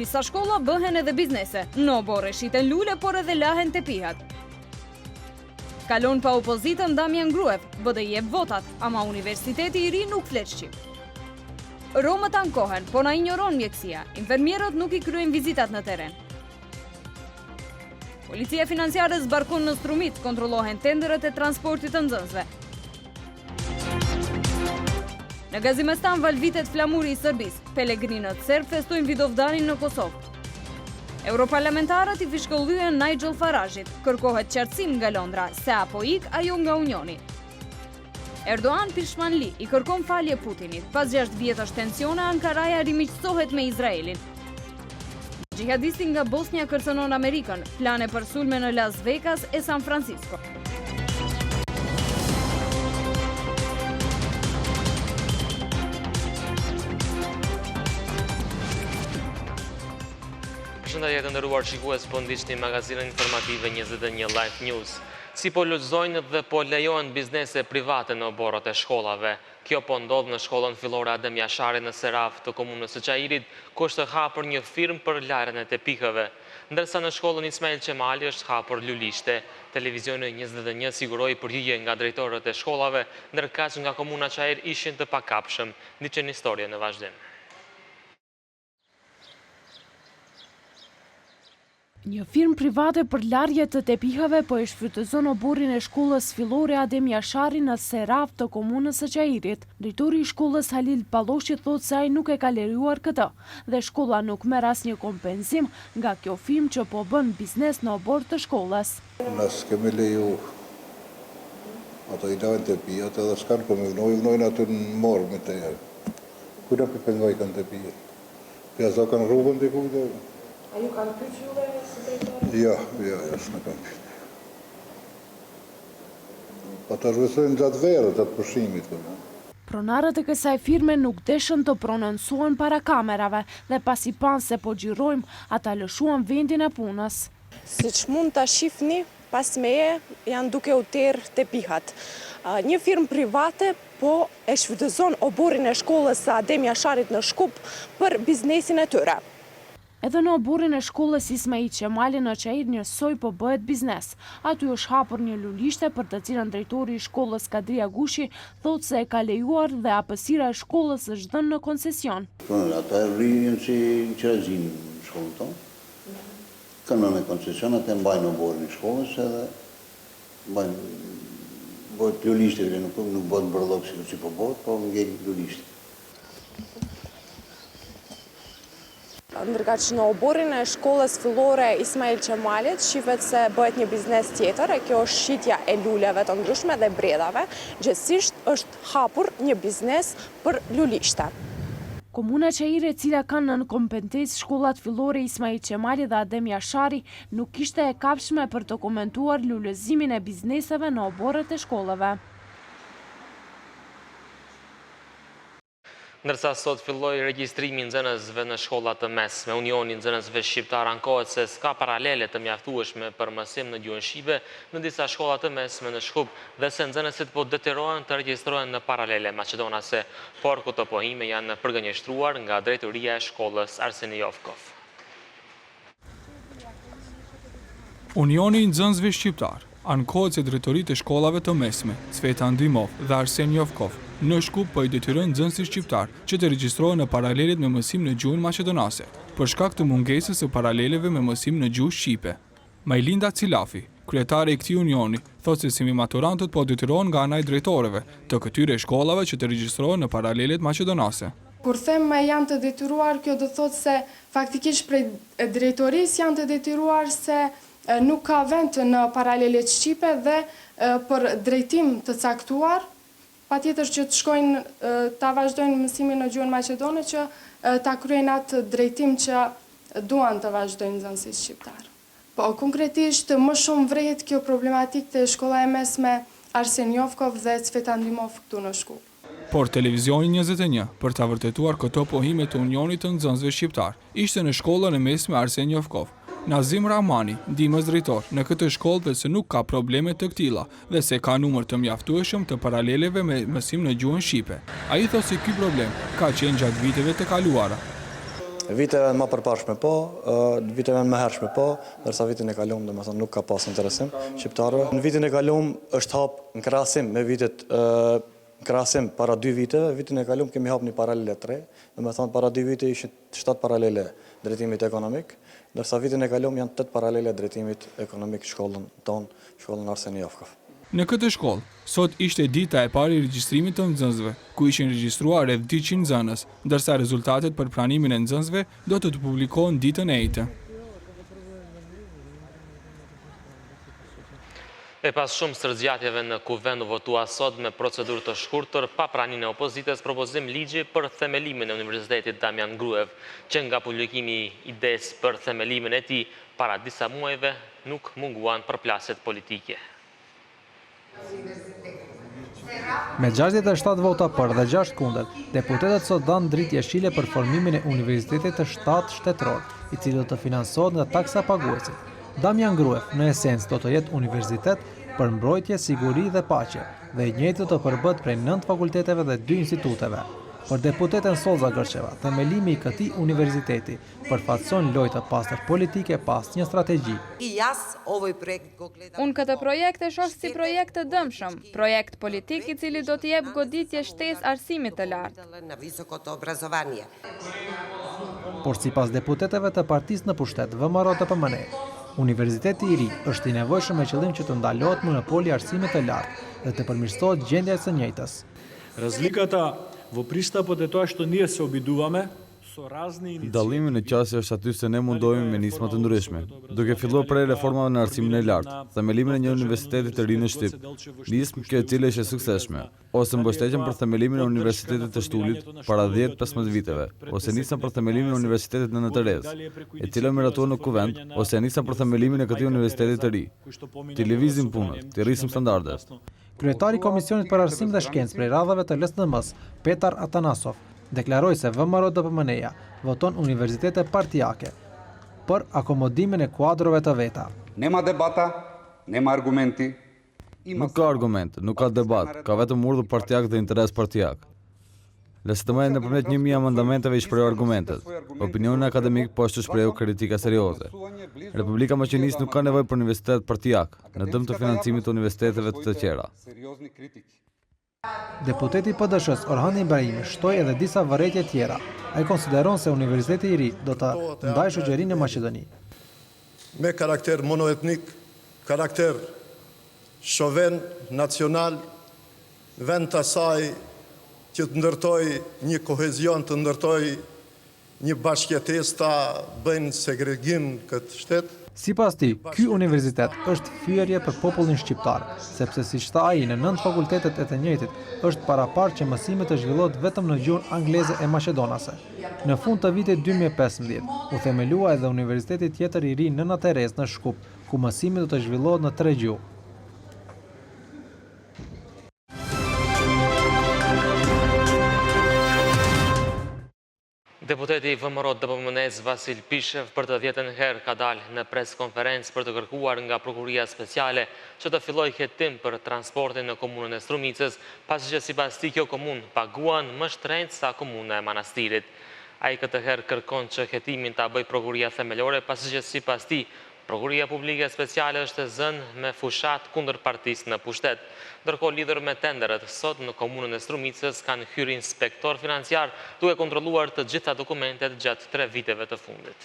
disa shkolla bëhen edhe biznese. Në Oborre shiten lule, por edhe lahen tepihat. Kalon pa opozitën Damian Gruev, bëdë jep votat, ama Universiteti i Ri nuk flet shqip. Romët ankohen, po na injoron mjekësia. Infermierët nuk i kryen vizitat në teren. Policia financiare zbarkon në Strumit, kontrollohen tenderët e transportit të nxënësve. Në Gazimestan valvitet flamuri i Serbisë. Pelegrinët serb festojnë Vidovdanin në Kosovë. Europarlamentarët i fishkollyen Nigel Farageit, kërkohet qartësim nga Londra se apo ik ajo nga Unioni. Erdogan Pishmanli i kërkon falje Putinit. Pas 6 vjetësh tensione, Ankaraja rimiqësohet me Izraelin. Gjihadisti nga Bosnia kërcënon Amerikën, plane për sulme në Las Vegas e San Francisco. Përshëndetje të nderuar shikues, po ndiqni magazinën informative 21 Live News. Si po lulëzojnë dhe po lejohen biznese private në oborrat e shkollave. Kjo po ndodh në shkollën fillore Adem Jashari në Seraf të komunës së Çajirit, ku është hapur një firmë për larjen e tepihëve. Ndërsa në shkollën Ismail Qemali është hapur lulishte. Televizioni 21 siguroi përgjigje nga drejtorët e shkollave, ndërkaq nga komuna Çajir ishin të pakapshëm. Ndiqeni historinë në vazhdim. Një firmë private për larje të tepihëve po e shfrytëzon oborrin e shkollës fillore Adem Jashari në Seraf të komunës së Çajirit. Drejtori i shkollës Halil Palloshi thotë se ai nuk e ka lejuar këtë dhe shkolla nuk merr asnjë kompenzim nga kjo firmë që po bën biznes në oborr të shkollës. Na s'kemi leju ato i laven tepihat edhe s'kan ujnojnë aty në morë me të herë. Kujna për pengoj kanë tepihat? Pjazo kanë rrugën diku dhe... A ju kanë pyet juve si drejtori? Jo, s'në kanë pyet. Po të zhvesojnë gjatë verës, gjatë pushimit. Pronarët e kësaj firme nuk deshën të prononcohen para kamerave dhe pasi panë se po xhirojmë, ata lëshuan vendin e punës. Siç mund ta shihni, pas meje janë duke u terë tepihat. Një firmë private po e shfrytëzon oborrin e shkollës së Adem Jasharit në Shkup për biznesin e tyre. Edhe në oborrin e shkollës Ismail Qemali në Çajir njësoj po bëhet biznes. Aty është hapur një lulishte për të cilën drejtori i shkollës Kadria Gushi thotë se e ka lejuar dhe apësira e shkollës është dhënë në koncesion. Ata rrinë si në qërëzin në shkollën tonë. Kanë në koncesion, atë mbajnë oborrin e shkollës edhe bëhet lulishte, nuk bëhet bërllok si po bëhet, po ngel lulishte. Ndërkaq në oborrin e shkollës fillore Ismail Qemalit shihet se bëhet një biznes tjetër, e kjo është shitja e luleve të ndryshme dhe bredhave. Gjithsesi është hapur një biznes për lulishte. Komuna Çajir, e cila kanë në kompetencë shkollat fillore Ismail Qemali dhe Adem Jashari, nuk ishte e kapshme për të komentuar lulëzimin e bizneseve në oborret e shkollave. Ndërsa sot filloi regjistrimi i nxënësve në shkollat të mesme, Unioni i Nxënësve Shqiptar ankohet se s'ka paralele të mjaftueshme për mësim në gjuhën shqipe në disa shkolla të mesme në Shkup dhe se nxënësit po detyrohen të regjistrohen në paralele maqedonase, por këto pohime janë përgënjeshtruar nga drejtoria e shkollës Arseni Jovkov. Unioni i Nxënësve Shqiptar ankohet se drejtoritë e shkollave të mesme, Cveta Ndimov dhe Arsen Jovkov, në Shkup po i detyrojnë nxënësit shqiptar që të regjistrohen në paralelet me mësim në gjuhën maqedonase, për shkak të mungesës së paraleleve me mësim në gjuhë shqipe. Majlinda Cilafi, kryetare e këtij unioni, thotë se semi-maturantët po detyrohen nga ana e drejtorëve të këtyre shkollave që të regjistrohen në paralelet maqedonase. Kur them janë të detyruar, kjo do thotë se faktikisht prej drejtorisë janë të detyruar se nuk ka vend në paralelet shqipe dhe për drejtim të caktuar, patjetër që të shkojnë ta vazhdojnë mësimin në gjuhën maqedone që ta kryejnë atë drejtim që duan të vazhdojnë nxënësit shqiptar. Po konkretisht më shumë vrehet kjo problematikë te shkolla e mesme Arsen Jovkov dhe Cveta Ndimov këtu në Shkup. Por televizioni 21, për ta vërtetuar këto pohime të Unionit të Nxënësve Shqiptar, ishte në shkollën e mesme Arsen Jovkov. Nazim Rahmani, ndihmës drejtor në këtë shkollë, dhe se nuk ka probleme të këtilla dhe se ka numër të mjaftueshëm të paraleleve me mësim në gjuhën shqipe. Ai thotë se ky problem ka qenë gjatë viteve të kaluara. Viteve më përparshme po, viteve më hershme po, ndërsa vitin e kaluar domethënë nuk ka pas interesim shqiptarëve. Në vitin e kaluar është hap në krahasim me vitet krahasim para 2 viteve, vitin e kaluar kemi hap një paralele 3, domethënë para 2 vite ishin 7 paralele drejtimit ekonomik, ndërsa vitin e kaluar janë 8 paralele drejtimit ekonomik shkollën tonë, shkollën Arseni Jofkov. Në këtë shkollë, sot ishte dita e parë e regjistrimit të nxënësve, ku ishin regjistruar rreth 200 nxënës, ndërsa rezultatet për pranimin e nxënësve do të publikohen ditën e njëjtë. E pas shumë stërzgjatjeve në kuvend u votua sot me procedurë të shkurtër pa praninë e opozitës propozim ligji për themelimin e Universitetit Damian Gruev, që nga publikimi i idesë për themelimin e tij para disa muajve nuk munguan përplasjet politike. Me 67 vota për dhe 6 kundër, deputetët sot dhanë dritë jeshile për formimin e Universitetit të 7 shtetëror, i cili do të financohet nga taksa paguesit. Damian Gruev në esencë do të jetë universitet për mbrojtje, siguri dhe paqe, dhe i njëjtë do të përbët prej 9 fakulteteve dhe 2 instituteve. Për deputeten Solza Gërçeva, themelimi i këtij universiteti përfaqëson lojë të pastër politike pas një strategji. Unë këtë projekt e shoh si projekt të dëmshëm, projekt politik i cili do të jep goditje shtesë arsimit të lartë. Por sipas deputetëve të partisë në pushtet VMRO TPMN, Universiteti i ri është i nevojshëm me qëllim që të ndalohet monopoli i arsimit të lartë dhe të përmirësohet gjendja e së njëjtës. Разликата во пристапот е тоа што ние се обидуваме со разни инициативи. Dallimi në qasje është aty se ne mundohemi me nisma të ndryshme, duke filluar prej reformave në arsimin e lartë, themelimin e një universiteti të ri në Shqip, nismë kjo e cila ishte suksesshme, ose mbështetjen për themelimin e Universitetit të Shtulit para 10-15 viteve, ose nisën për themelimin e Universitetit në Terezë, e cila miratua në kuvend, ose nisën për themelimin e këtij universiteti të ri. Të lëvizim punën, të rrisim standardet. Kryetari i Komisionit për Arsim dhe Shkencë prej radhave të LSDM-s, Petar Atanasov, deklaroi se VMRO DPMN-ja voton universitete partijake për akomodimin e kuadrove të veta. Nema debata, nema argumenti. Nuk ka argument, nuk ka debat, ka vetëm urdhër partijak dhe interes partijak. LSDM nëpërmjet 1000 amendamenteve i shpreu argumentet. Opinioni akademik po ashtu shpreu kritika serioze. Republika Maqedonisë nuk ka nevojë për universitet partijak, në dëm të financimit të universiteteve të tjera. Deputeti PD-s Orhan Ibrahimi shtoi edhe disa vërejtje tjera. Ai konsideron se Universiteti i ri do ta ndajë shoqërinë në Maqedoni. Me karakter monoetnik, karakter shoven, nacional, vend të saj që të ndërtoj një kohezion, të ndërtoj një bashkëjetesë, ta bëjnë segregim këtë shtet. Sipas tij, ky universitet është fyerje për popullin shqiptar, sepse siç tha ai, në 9 fakultetet e të njëjtit është paraparë që mësimi të zhvillohet vetëm në gjuhën angleze e maqedonase. Në fund të vitit 2015, u themelua edhe universiteti tjetër i ri Nëna Terezë në Shkup, ku mësimi do të zhvillohet në 3 gjuhë. Deputeti i VMRO DPMN-s Vasil Pishev për të 10ën herë ka dalë në preskonferencë për të kërkuar nga Prokuria Speciale që të fillojë hetim për transportin në komunën e Strumicës, pasi që sipas tij kjo komunë paguan më shtrenjtë sa komuna e Manastirit. Ai këtë herë kërkon që hetimin ta bëjë Prokuria Themelore, pasi që sipas tij Prokuria Publike Speciale është e zënë me fushat kundër partisë në pushtet. Ndërkohë lidhur me tenderët, sot në komunën e Strumicës kanë hyrë inspektor financiar duke kontrolluar të gjitha dokumentet gjatë 3 viteve të fundit.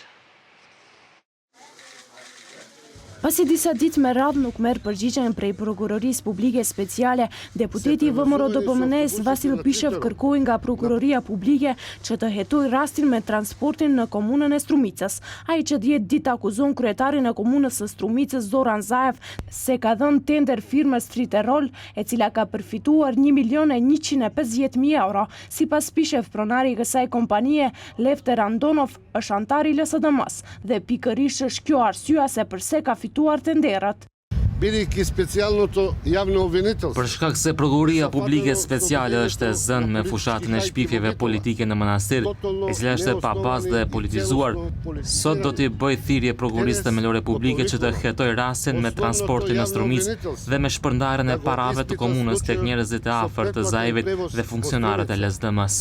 Pasi disa ditë me radhë nuk merr përgjigjen prej Prokurorisë Publike Speciale, deputeti i VMRO DPMN-s Vasil Pishev kërkoi nga Prokuroria Publike që të hetojë rastin me transportin në komunën e Strumicës. Ai që 10 ditë akuzon kryetarin e komunës së Strumicës Zoran Zaev se ka dhënë tender firmës Triterol, e cila ka përfituar 1.150.000 euro. Sipas Pishev, pronari i kësaj kompanie, Lefter Andonov, është antar i LSDM-s dhe pikërisht është kjo arsyeja se pse ka fituar tenderat. Për shkak se Prokuria Publike Speciale është e zënë me fushatën e shpifjeve politike në Manastir, e cila është e pa bazë dhe politizuar, sot do t'i bëj thirrje Prokurisë Themelore Publike që të hetoj rastin me transportin në Strumicë dhe me shpërndarjen e parave të komunës tek njerëzit e afërt të Zaevit dhe funksionarët e LSDM-s.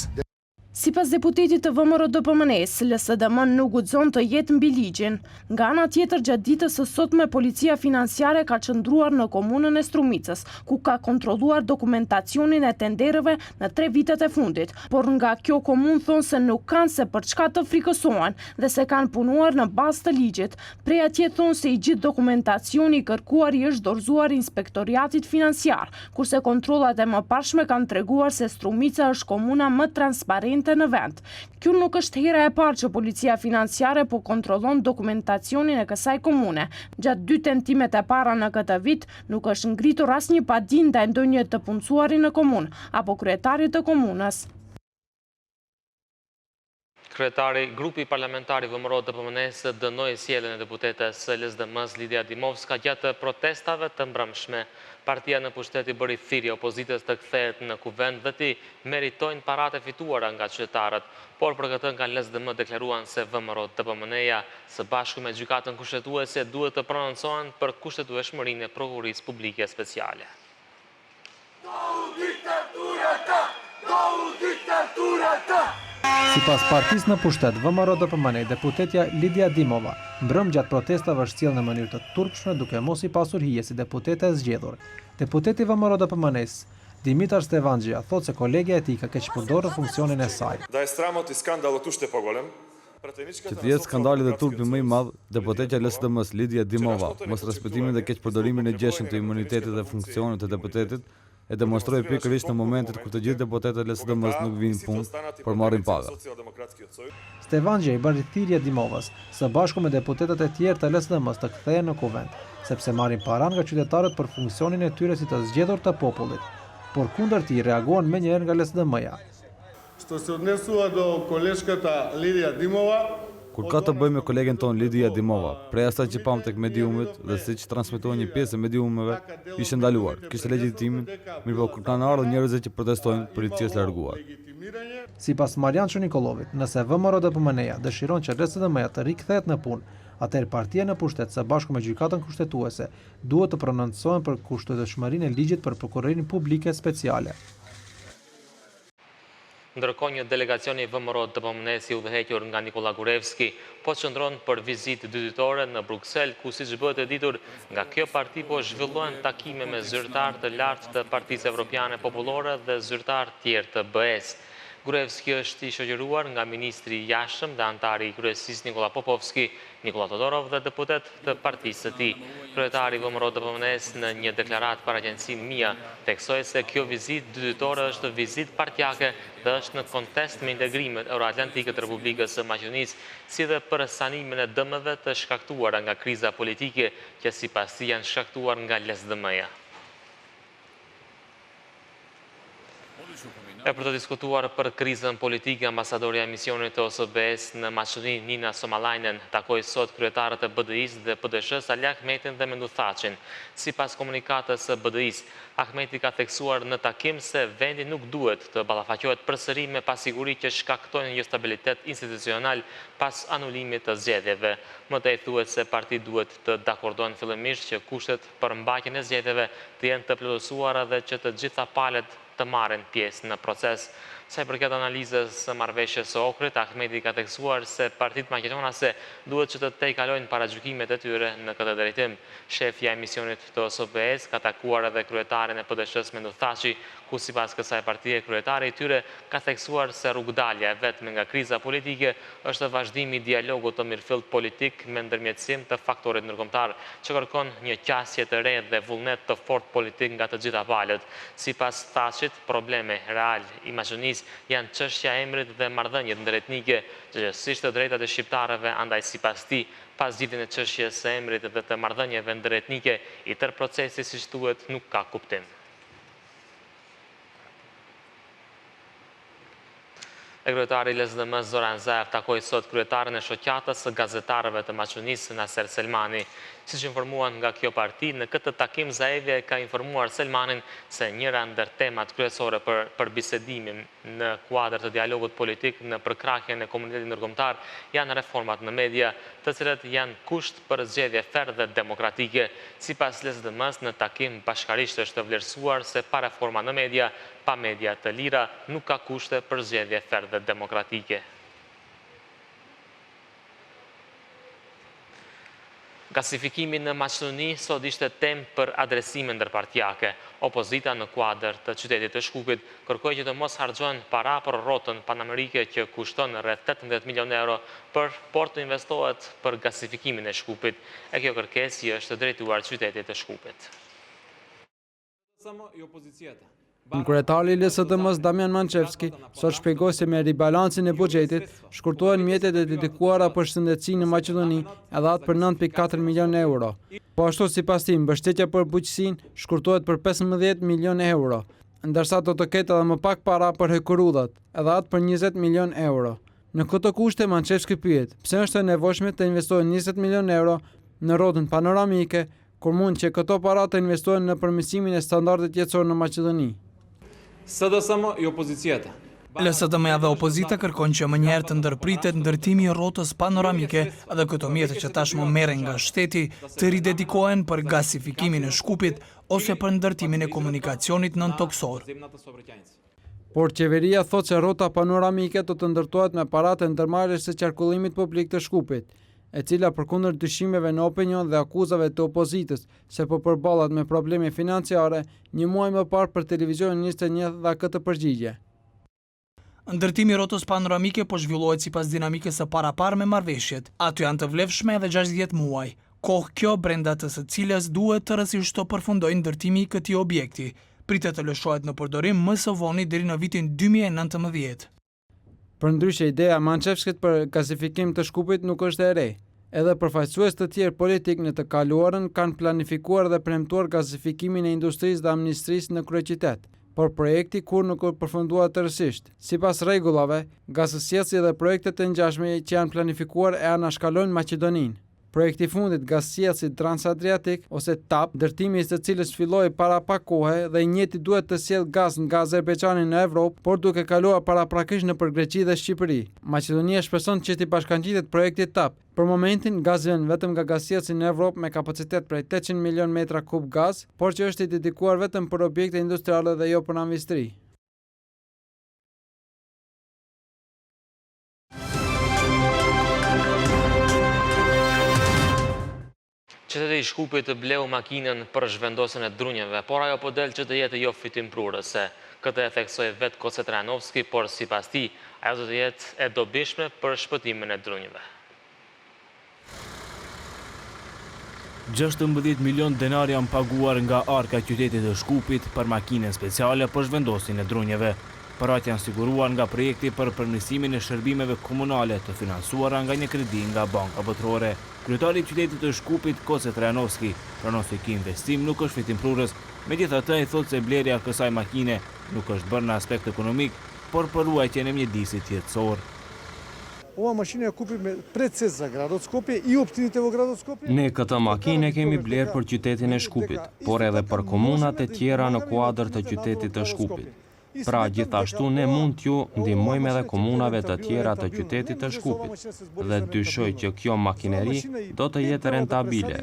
Sipas deputetit të VMRO-DPMNE-s, LSDM nuk guxon të jetë mbi ligjin. Nga ana tjetër, gjatë ditës së sotme, policia financiare ka qëndruar në komunën e Strumicës, ku ka kontrolluar dokumentacionin e tenderëve në 3 vitet e fundit, por nga kjo komunë thonë se nuk kanë se për çka të frikësohen dhe se kanë punuar në bazë të ligjit. Prej atje thonë se i gjithë dokumentacioni i kërkuar i është dorëzuar inspektoriatit financiar, kurse kontrollat e mëparshme kanë treguar se Strumica është komuna më transparente në vend. Kjo nuk është hera e parë që policia financiare po kontrollon dokumentacionin e kësaj komune. Gjatë 2 tentimet e para në këtë vit, nuk është ngritur asnjë padin ndaj ndonjë të punësuari në komunë apo kryetarit të komunës. Kryetari grupi parlamentari VMRO-DPMNE-s dënoi sjelljen e deputetes së LSDM-s Lidia Dimovska gjatë protestave të mbrëmshme. Partia në pushtet i bëri thirrje opozitës të kthehet në kuvend dhe të meritojnë paratë e fituara nga qytetarët, por për këtë nga LSDM deklaruan se VMRO-DPMNE-ja së bashku me gjykatën kushtetuese duhet të prononcohen për kushtetueshmërinë e prokurisë publike speciale. Sipas partisë në pushtet VMRO-DPMNE, deputetja Lidia Dimova mbrëm gjatë protestave është sjellë në mënyrë të turpshme duke mos i pasur hije si deputete e zgjedhur. Deputeti VMRO-DPMNE-s Dimitar Stevanxhia thotë se kolegja e tij ka keq përdorur funksionin e saj. Që të jetë skandali dhe turpi më i madh, deputetja LSDM-s Lidia Dimova, mos respektimin dhe keq përdorimin e gjeshëm të imunitetit dhe funksionit të deputetit, e demonstroi pikërisht në momentet kur të gjithë deputetët LSDM-s nuk vinë punë, por marrin paga. Stevanxhia i bëri thirrje Dimovas, së bashku me deputetët e tjerë të LSDM-s të kthehen në kuvend, sepse marrin para nga qytetarët për funksionin e tyre si të zgjedhur të popullit, por kundërti reaguan menjëherë nga LSDM-ja. Što se odnesува до колешката Лидија Димова, Kur ka të bëjë me kolegen ton Lidia Dimova, prej asaj që pam tek mediumit dhe siç transmetohen një pjesë e mediumeve, ishte ndaluar. Kishte legjitimin, mirëpo kur kanë ardhur njerëzit që protestojnë, policia është larguar. Sipas Marian Nikolovit, nëse VMRO-DPMNE-ja dëshiron që LSDM-ja të rikthehet në punë, atëherë partia në pushtet së bashku me gjykatën kushtetuese duhet të prononcohen për kushtetueshmërinë e ligjit për prokurorinë publike speciale. Ndërkohë një delegacion i VMRO-DPMNE-s i udhëhequr nga Nikola Gurevski po qëndron për vizitë 2 ditore në Bruksel, ku siç bëhet e ditur, nga kjo parti po zhvillohen takime me zyrtar të lartë të Partisë Evropiane Popullore dhe zyrtar tjerë të BE-s. Gurevski është i shoqëruar nga ministri i jashtëm dhe antari i kryesisë Nikola Popovski, Nikola Todorov dhe deputet të partisë së tij. Kryetari i VMRO-DPMNE-s në një deklaratë para agjencinë Mia theksoi se kjo vizitë 2 ditore është vizitë partjake dhe është në kontest me integrimet euroatlantike të Republikës së Maqedonisë, si dhe për sanimin e dëmeve të shkaktuara nga kriza politike që sipas tij janë shkaktuar nga LSDM-ja. E për të diskutuar për krizën politike, ambasadorja e misionit të OSBE-s në Maqedoni Nina Somalainen takoi sot kryetarët e BDI-s dhe PDSH-s Ali Ahmetin dhe Mendu Thaçin. Sipas komunikatës së BDI-s, Ahmeti ka theksuar në takim se vendi nuk duhet të ballafaqohet përsëri me pasiguri që shkaktojnë një stabilitet institucional pas anulimit të zgjedhjeve. Mëtej thuhet se partit duhet të dakordojnë fillimisht që kushtet për mbajtjen e zgjedhjeve të jenë të plotësuara dhe që të gjitha palët të marrin pjesë në proces. Sa i përket analizës së marrëveshjes së Ohrit, Ahmeti ka theksuar se partitë maqedonase duhet që të tejkalojnë paragjykimet e tyre në këtë drejtim. Shefja e misionit të OSBE-s ka takuar edhe kryetarin e PDSH-s Mendu Thaçi, ku sipas kësaj partie kryetari i tyre ka theksuar se rrugdalja e vetme nga kriza politike është vazhdimi i dialogut të mirëfillt politik me ndërmjetësim të faktorit ndërkombëtar, që kërkon një qasje të re dhe vullnet të fortë politik nga të gjitha palët. Sipas Thaçit, probleme real i Maqedonisë janë çështja e emrit dhe marrëdhëniet ndërretnike, gjithsesi të drejtat e shqiptarëve, andaj sipas tij, pas zgjidhjen e çështjes së emrit dhe të marrëdhënieve ndërretnike, i tërë procesi siç thuhet nuk ka kuptim. Kryetari i LSDM-s Zoran Zaev takoi sot kryetaren e shoqatës së gazetarëve të Maqedonisë Naser Selmani. Siç informuan nga kjo parti, në këtë takim Zaevi ka informuar Selmanin se njëra ndër temat kryesore për bisedimin në kuadër të dialogut politik në përkrahjen e komunitetit ndërkombëtar janë reformat në media, të cilat janë kusht për zgjedhje ferr dhe demokratike. Sipas LSDM-s, në takim bashkarisht është vlerësuar se pa reforma në media pa media të lira nuk ka kushte për zgjedhje fair dhe demokratike. Gasifikimi në Maqedoni sot ishte temë për adresime ndërpartijake. Opozita në kuadër të qytetit të Shkupit kërkoi që të mos harxhohen para për rrotën panamerike që kushton rreth 18 milion euro, por të investohet për gasifikimin e Shkupit. E kjo kërkesë është drejtuar qytetit të Shkupit. Kryetari i LSDM-s Damian Manchevski sot shpjegoi se me ribalancin e buxhetit shkurtohen mjetet e dedikuara për shëndetësi në Maqedoni edhe atë për 9.4 milion euro. Po ashtu sipas tij, mbështetja për bujqësinë shkurtohet për 15 milion euro, ndërsa do të ketë edhe më pak para për hekurudhat, edhe atë për 20 milion euro. Në këto kushte Manchevski pyet, pse është e nevojshme të investohen 20 milion euro në rrotën panoramike, kur mund që këto para të investohen në përmirësimin e standardit jetësor në Maqedoni. SDSM i opozicieta. LSDM-ja dhe opozita kërkojnë që më njëherë të ndërpritet ndërtimi i rrotës panoramike dhe këto mjete që tashmë merren nga shteti të ridedikohen për gasifikimin e Shkupit ose për ndërtimin e komunikacionit nëntoksor. Por qeveria thot se rrota panoramike do të ndërtohet me paratë e ndërmarrjes së qarkullimit publik të Shkupit, e cila përkundër dyshimeve në opinion dhe akuzave të opozitës se po përballet me probleme financiare, një muaj më parë për televizionin niste një dha këtë përgjigje. Ndërtimi i rrotës panoramike po zhvillohet sipas dinamikës së paraparë me marrëveshjet. Aty janë të vlefshme edhe 60 muaj. Kohë kjo brenda të së cilës duhet të rësisht të përfundojë ndërtimi i këtij objekti. Pritet të lëshohet në përdorim më së voni deri në vitin 2019. Përndryshe, ideja Manchevskit për gasifikim të Shkupit nuk është e re. Edhe përfaqësues të tjerë politik në të kaluarën kanë planifikuar dhe premtuar gasifikimin e industrisë dhe amnistrisë në kryeqytet, por projekti kur nuk përfundua tërësisht. Sipas rregullave, gasësjellsi dhe projektet e ngjashme që janë planifikuar e anashkalojnë Maqedoninë. Projekti i fundit gasësjellsi Transadriatik ose TAP, ndërtimi i së cilës filloi para pak kohe dhe i njëjti duhet të sjellë gaz nga Azerbajxhani në Evropë, por duke kaluar paraprakisht nëpër Greqi dhe Shqipëri. Maqedonia shpreson që t'i bashkangjitet projekti TAP. Për momentin, gazi vjen vetëm nga gasësjellsi në Evropë me kapacitet prej 800 milion metra kub gaz, por që është i dedikuar vetëm për objekte industriale dhe jo për amnistri. Qyteti i Shkupit bleu makinën për zhvendosjen e drunjeve, por ajo po del që të jetë jo fitimprurëse. Këtë e theksoi vetë Koce Trajanovski, por sipas tij, ajo do të jetë e dobishme për shpëtimin e drunjeve. 16 milion denar janë paguar nga Arka e qytetit të Shkupit për makinën speciale për zhvendosjen e drunjeve. Parat janë siguruar nga projekti për përmirësimin e shërbimeve komunale të financuara nga një kredi nga Banka Botërore. Kryetari i qytetit të Shkupit, Koce Trajanovski, pranon se ky investim nuk është fitimprurës, megjithatë ai thotë se blerja e kësaj makine nuk është bërë në aspekt ekonomik, por për ruajtjen e mjedisit jetësor. Ova makinë e kupi me preces za gradot Skopje i optimit evo gradot Skopje. Ne këtë makinë kemi bler për qytetin e Shkupit, por edhe për komunat e tjera në kuadër të qytetit të Shkupit. Pra gjithashtu ne mund t'ju ndihmojmë edhe komunave të tjera të qytetit të Shkupit dhe dyshoj që kjo makineri do të jetë rentabile.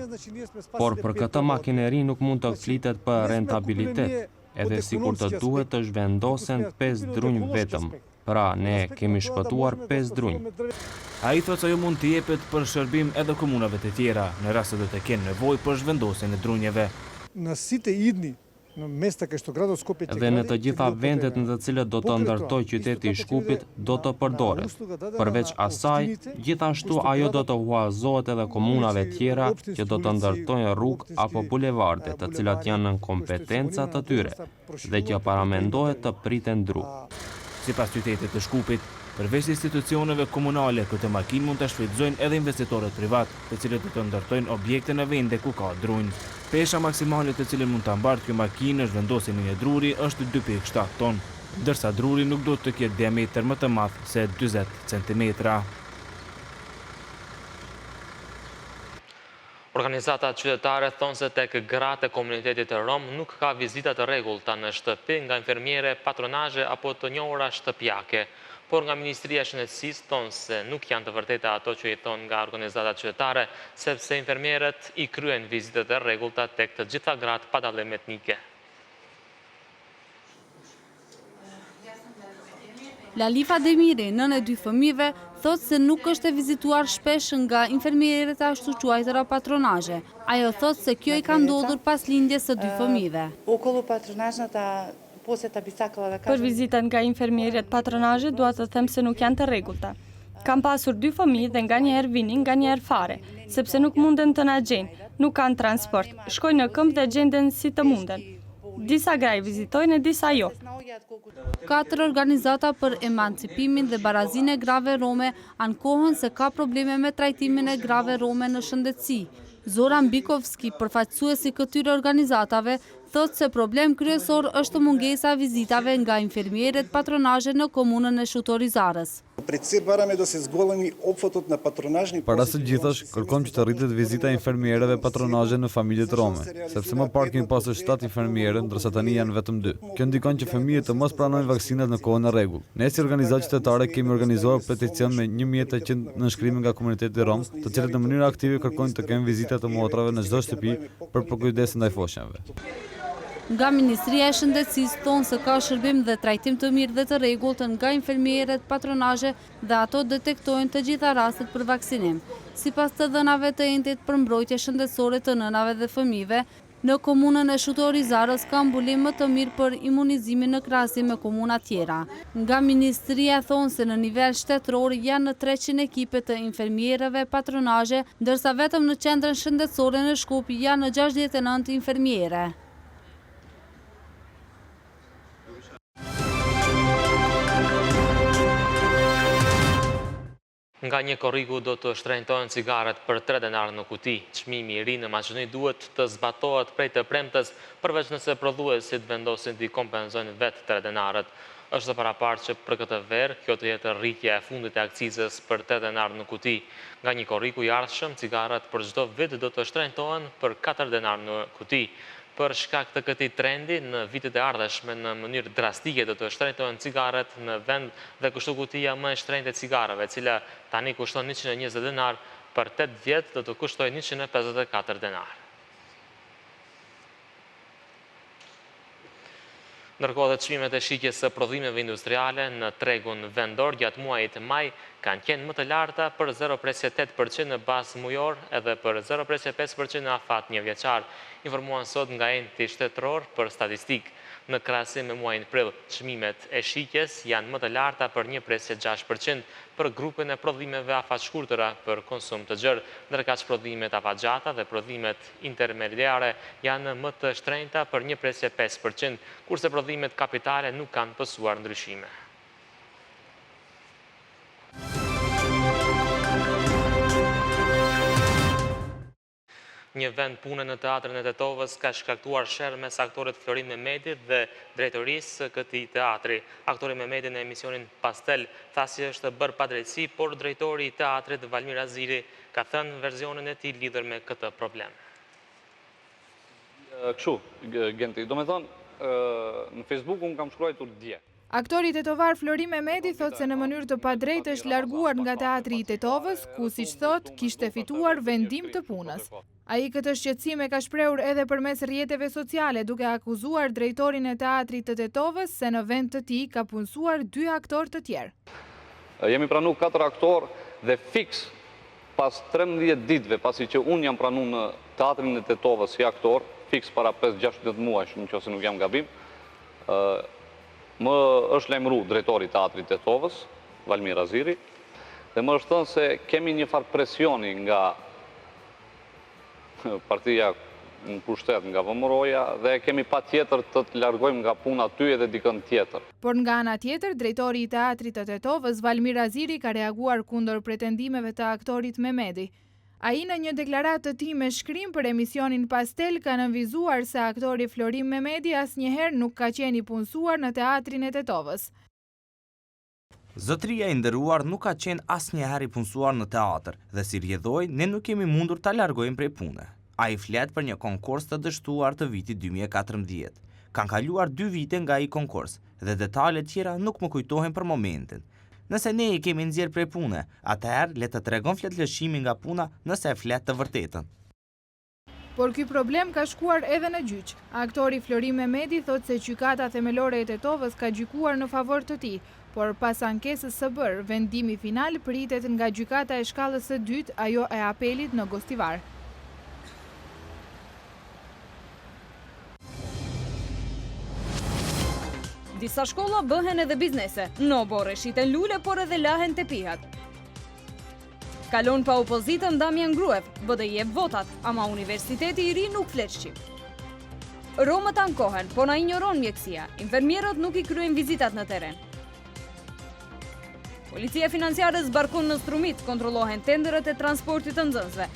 Por për këtë makineri nuk mund të flitet për rentabilitet, edhe sikur të duhet të zhvendosen 5 drunj vetëm. Pra ne kemi shpëtuar 5 drunj. Ai thotë se ajo mund të jepet për shërbim edhe komunave të tjera në rast se do të kenë nevojë për zhvendosjen e drunjeve. Në site idni në mes të kështu gradot Skopje dhe në të gjitha vendet në të cilët do të ndërtoj qyteti i Shkupit do të përdoret. Përveç asaj, gjithashtu ajo do të huazohet edhe komunave tjera që do të ndërtojnë rrugë apo bulevarde të cilat janë në kompetenca të tyre dhe që paramendohet të priten dru. Sipas qytetit të Shkupit, përveç institucioneve komunale, këtë makinë mund të shfrytëzojnë edhe investitorët privat, të cilët do të ndërtojnë objekte në vende ku ka drunj. Pesha maksimale të cilën mund ta mbartë kjo makinë në zhvendosjen e një druri është 2.7 ton, ndërsa druri nuk do të ketë diametër më të madh se 40 cm. Organizatat qytetare thonë se tek gratë e komunitetit të Rom nuk ka vizita të rregullta në shtëpi nga infermiere, patronazhe apo të njohura shtëpiake. Por nga Ministria e Shëndetësisë thonë se nuk janë të vërteta ato që i thonë nga organizatat qytetare, sepse infermierët i kryen vizitat e rregullta tek të gjitha gratë pa dallim etnike. Lalifa Demiri, nën e 2 fëmijëve, thot se nuk është e vizituar shpesh nga infermierët e ashtu quajtura patronazhe. Ajo thot se kjo i ka ndodhur pas lindjes së 2 fëmijëve. Për vizitën nga infermierët patronazhe, dua të them se nuk janë të rregullta. Kam pasur 2 fëmijë dhe nganjëherë vinin, nganjëherë fare, sepse nuk munden të na gjejnë, nuk kanë transport, shkojnë në këmbë dhe gjenden si të munden. Disa gra i vizitojnë e disa jo. 4 organizata për emancipimin dhe barazinë e grave rome ankohen se ka probleme me trajtimin e grave rome në shëndetësi. Zoran Bikovski, përfaqësuesi këtyre organizatave, thot se problem kryesor është mungesa vizitave nga infermierët patronazhe në komunën e Shutorizarës. Para së gjithash, kërkojmë që të rritet vizita infermierëve patronazhe në familjet rome, sepse më parë kemi pasur 7 infermierë, ndërsa tani janë vetëm 2. Kjo ndikon që fëmijët të mos pranojnë vaksinat në kohën e rregull. Ne si organizatë qytetare kemi organizuar peticion me 1800 nënshkrime nga komuniteti rom, të cilët në mënyrë aktive kërkojnë të kemë vizita të motrave në çdo shtëpi për kujdes ndaj foshnjave. Nga Ministria e Shëndetësisë thonë se ka shërbim dhe trajtim të mirë dhe të rregullt nga infermierët patronazhe dhe ato detektojnë të gjitha rastet për vaksinim. Sipas të dhënave të entit për mbrojtje shëndetësore të nënave dhe fëmijëve, në komunën e Shutorizarës ka mbulim më të mirë për imunizimin në krahasim me komuna tjera. Nga Ministria thonë se në nivel shtetëror janë në 300 ekipe të infermierëve patronazhe, ndërsa vetëm në qendrën shëndetësore në Shkup janë në 69 infermiere. Nga një korrigu do të shtrenjtojnë cigaret për 3 denarë në kuti. Çmimi i ri në Maqedoni duhet të zbatohet prej të premtes, përveç nëse prodhuesit vendosin të kompenzojnë vetë 3 denarët. Është paraparë që për këtë verë, kjo të jetë rritja e fundit e akcizës për 3 denarë në kuti. Nga një korrigu i ardhshëm, cigaret për çdo vit do të shtrenjtohen për 4 denarë në kuti. Për shkak të këtij trendi, në vitet e ardhshme në mënyrë drastike do të shtrenjtohen cigaret në vend dhe kështu kutia më e shtrenjtë e cigareve, e cila tani kushton 120 denar, për 8 vjet do të kushtojë 154 denar. Ndërkohë çmimet e shitjes së prodhimeve industriale në tregun vendor gjatë muajit maj kanë qenë më të larta për 0,8% në bazë mujor edhe për 0,5% në afat një vjeçar, informuan sot nga enti shtetëror për statistikë. Në krahasim me muajin prill, çmimet e shitjes janë më të larta për 1,6% për grupin e prodhimeve afatshkurtëra për konsum të gjerë, ndërka që prodhimet afatgjata dhe prodhimet intermediare janë më të shtrenjta për 1,5%, kurse prodhimet kapitale nuk kanë pësuar ndryshime. Një vend pune në teatrin e Tetovës ka shkaktuar sherrë mes aktorit Florin Mehmedit dhe drejtorisë këtij teatri. Aktori Mehmedi në emisionin Pastel tha se është bërë padrejtësi, por drejtori i teatrit Valmir Aziri ka thënë versionin e tij lidhur me këtë problem. Kështu, Genti, do me thonë, në Facebook unë kam shkruar dje. Aktori tetovar Florin Mehmedi thot se në mënyrë të padrejtë është larguar nga teatri i Tetovës, ku siç thot kishte fituar vendim të punës. Ai këtë shqetësim e ka shprehur edhe përmes rrjeteve sociale, duke akuzuar drejtorin e teatrit të Tetovës se në vend të tij ka punësuar 2 aktorë të tjerë. Jemi pranuar 4 aktorë dhe fiks pas 13 ditëve pasi që unë jam pranuar në teatrin e Tetovës si aktor, fiks para 5-16 muajsh, nëse nuk jam gabim, më është lajmëruar drejtori i teatrit të Tetovës, Valmir Aziri, dhe më është thënë se kemi një farë presioni nga partia në pushtet nga VMRO-ja dhe kemi pa tjetër të largojmë nga puna ty edhe dikën tjetër. Por nga ana tjetër, drejtori i teatrit të Tetovës, Valmir Aziri, ka reaguar kundër pretendimeve të aktorit Mehmedi. Ai në një deklaratë të tij me shkrim për emisionin Pastel ka nënvizuar se aktori Florin Mehmedi asnjëherë nuk ka qenë i punësuar në teatrin e Tetovës. Zotëria e nderuar nuk ka qenë asnjëherë i punësuar në teatr dhe si rrjedhoi ne nuk kemi mundur ta largojmë prej pune. Ai flet për një konkurs të dështuar të vitit 2014. Kanë kaluar 2 vite nga ai konkurs dhe detajet tjera nuk më kujtohen për momentin. Nëse ne i kemi nxjerr prej pune, atëherë le të tregon fletlëshimi nga puna nëse e flet të vërtetën. Por ky problem ka shkuar edhe në gjyq. Aktori Florin Mehmedi thot se gjykata themelore e Tetovës ka gjykuar në favor të tij, por pas ankesës së bërë, vendimi final pritet nga gjykata e shkallës së dytë, ajo e apelit në Gostivar. Disa shkolla bëhen edhe biznese, në Obore shiten lule, por edhe lahen të pihat. Kalon pa opozitën Damian Gruev, BDI jep votat, ama Universiteti i Ri nuk flet shqip. Romët ankohen, po na injoron mjekësia, infermierët nuk i kryen vizitat në teren. Policia financiare zbarkon në Strumit, kontrollohen tenderët e transportit të nxënësve.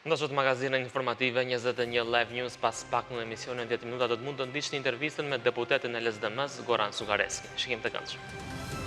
Ndosht magazinën informative 21 Live News pas pak në emisionin 10 minuta do të mund të ndiqni intervistën me deputetin e LSDM-s Goran Sugareski. Shikim të këndshëm.